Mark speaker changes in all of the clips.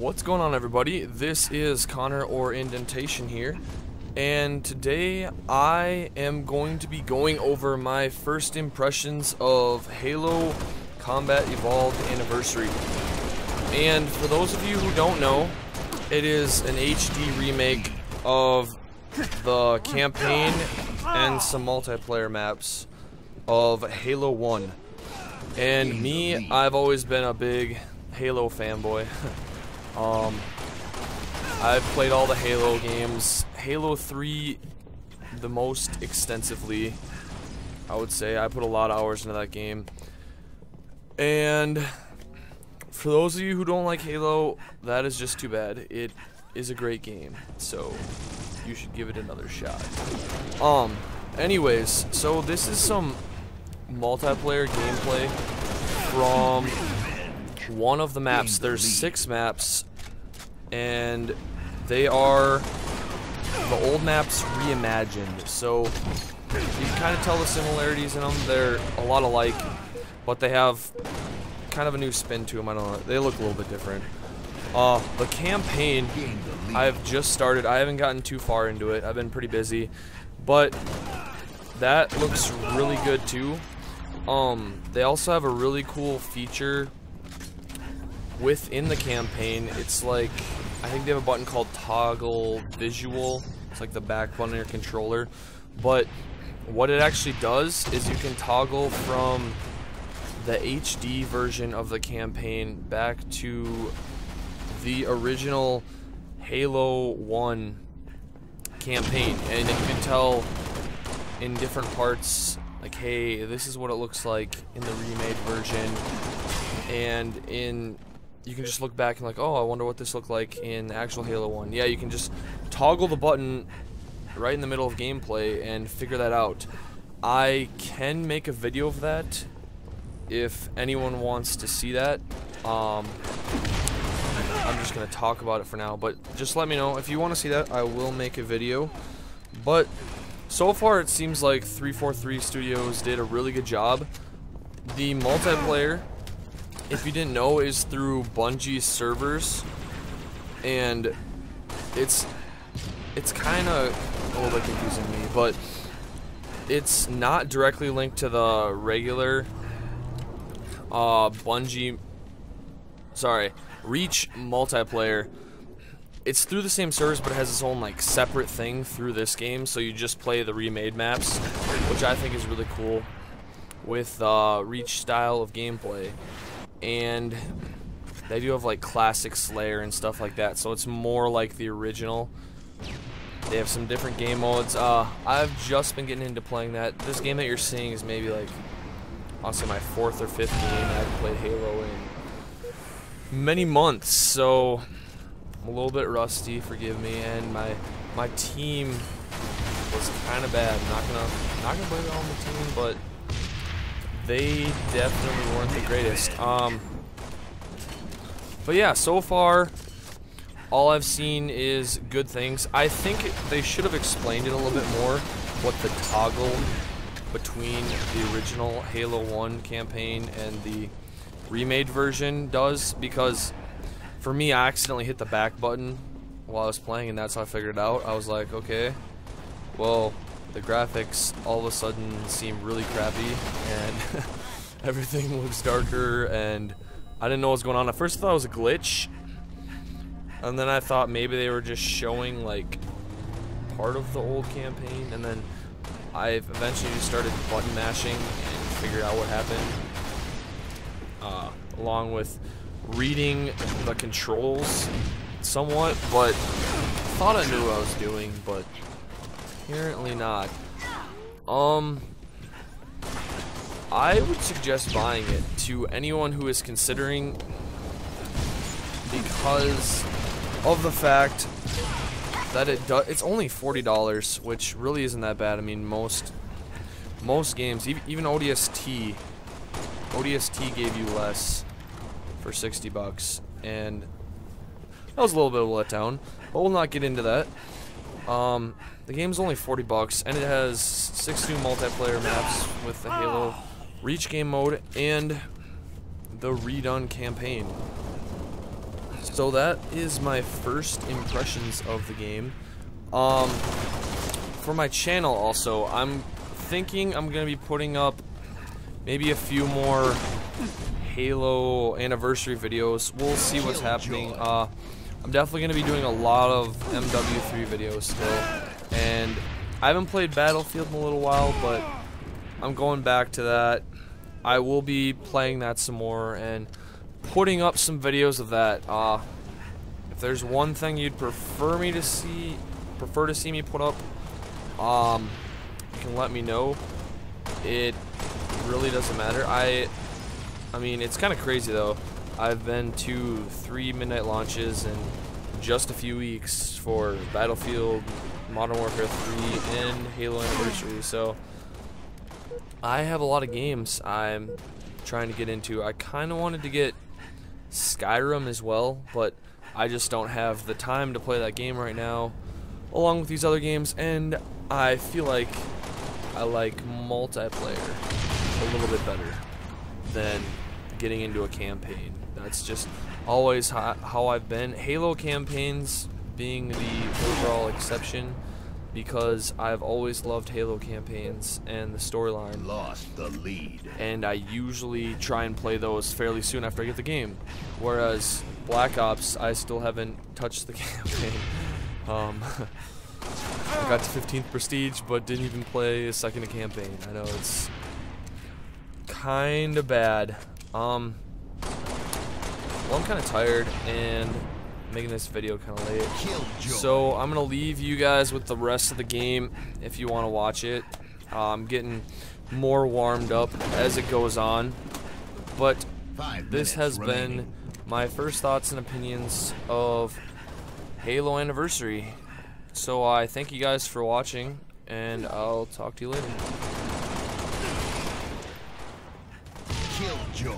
Speaker 1: What's going on, everybody? This is Connor or Indentation here, and today I am going to be going over my first impressions of Halo Combat Evolved Anniversary. And for those of you who don't know, it is an HD remake of the campaign and some multiplayer maps of Halo 1. And me, I've always been a big Halo fanboy. I've played all the Halo games. Halo 3 the most extensively, I would say. I put a lot of hours into that game. And for those of you who don't like Halo, that is just too bad. It is a great game, so you should give it another shot. Anyways, so this is some multiplayer gameplay from one of the maps. There's 6 maps, and they are the old maps reimagined. So you can kind of tell the similarities in them. They're a lot alike, but they have kind of a new spin to them. I don't know. They look a little bit different. The campaign, I've just started. I haven't gotten too far into it. I've been pretty busy, but that looks really good too. They also have a really cool feature within the campaign. It's like, I think they have a button called Toggle Visual. It's like the back button of your controller. But what it actually does is you can toggle from the HD version of the campaign back to the original Halo 1 campain. And you can tell in different parts, like, hey, this is what it looks like in the remade version. And you can just look back and like, oh, I wonder what this looked like in actual Halo 1. Yeah, you can just toggle the button right in the middle of gameplay and figure that out. I can make a video of that if anyone wants to see that. I'm just going to talk about it for now, but just let me know. If you want to see that, I will make a video. But so far, it seems like 343 Studios did a really good job. The multiplayer, if you didn't know, is through Bungie's servers, and it's kind of a little bit confusing to me, but it's not directly linked to the regular Reach multiplayer. It's through the same servers, but it has its own like separate thing through this game, so you just play the remade maps, which I think is really cool with Reach style of gameplay. And they do have like classic Slayer and stuff like that, so it's more like the original. They have some different game modes. I've just been getting into playing that. This game that you're seeing is maybe like, I'll say my 4th or 5th game. I haven't played Halo in many months, so I'm a little bit rusty, forgive me. And my team was kind of bad. Not gonna blame it on the team, but they definitely weren't the greatest. But yeah, so far, all I've seen is good things. I think they should have explained it a little bit more, what the toggle between the original Halo 1 campaign and the remade version does, because for me, I accidentally hit the back button while I was playing, and that's how I figured it out. I was like, okay, well, the graphics all of a sudden seem really crappy, and everything looks darker, and I didn't know what was going on. At first I thought it was a glitch, and then I thought maybe they were just showing like part of the old campaign, and then I eventually just started button mashing and figured out what happened, along with reading the controls somewhat, but I thought I knew what I was doing, but apparently not. I would suggest buying it to anyone who is considering, because of the fact that it's only $40, which really isn't that bad. I mean, most games, even ODST gave you less for 60 bucks, and that was a little bit of a letdown, but we'll not get into that. The game's only 40 bucks, and it has 6 new multiplayer maps with the Halo Reach game mode and the redone campaign. So that is my first impressions of the game. For my channel also, I'm thinking I'm gonna be putting up maybe a few more Halo anniversary videos. We'll see what's happening. I'm definitely gonna be doing a lot of MW3 videos still, and I haven't played Battlefield in a little while, but I'm going back to that. I will be playing that some more and putting up some videos of that. If there's one thing you'd prefer to see me put up, you can let me know. It really doesn't matter. I mean, it's kind of crazy though. I've been to 3 midnight launches in just a few weeks for Battlefield, Modern Warfare 3, and Halo Anniversary, so I have a lot of games I'm trying to get into. I kind of wanted to get Skyrim as well, but I just don't have the time to play that game right now, along with these other games, and I feel like I like multiplayer a little bit better than getting into a campaign. That's just always how I've been. Halo campaigns being the overall exception, because I've always loved Halo campaigns and the storyline. Lost the lead. And I usually try and play those fairly soon after I get the game. Whereas Black Ops, I still haven't touched the campaign. I got to 15th Prestige, but didn't even play a second of campaign. I know it's kind of bad. Well, I'm kind of tired and making this video kind of late, so I'm gonna leave you guys with the rest of the game if you want to watch it. I'm getting more warmed up as it goes on, but this has been my first thoughts and opinions of Halo Anniversary. So I thank you guys for watching, and I'll talk to you later. Killjoy.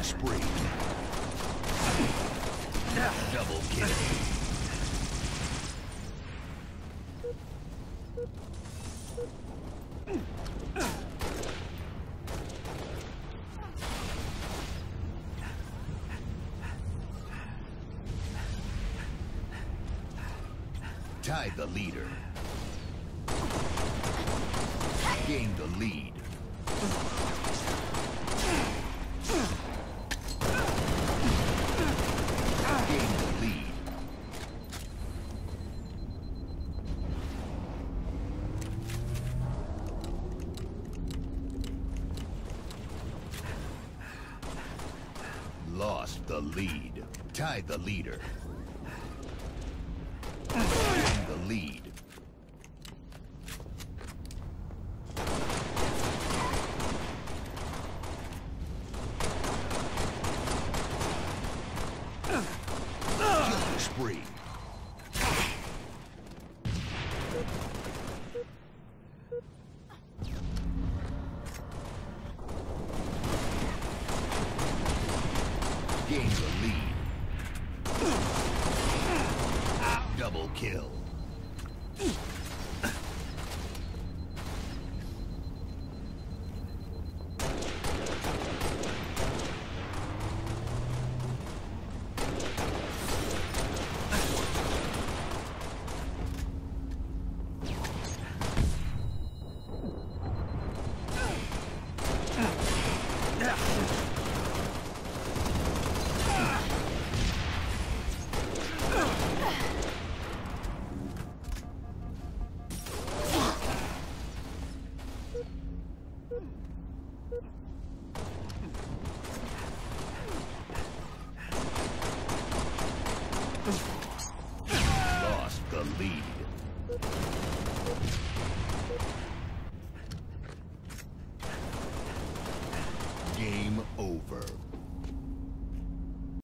Speaker 1: Spree. Double kill. Tie the leader. Gain the lead. Lost the lead. Tie the leader. Gain the lead. Killing spree. Gain the lead. Double kill. Lost the lead. Game over.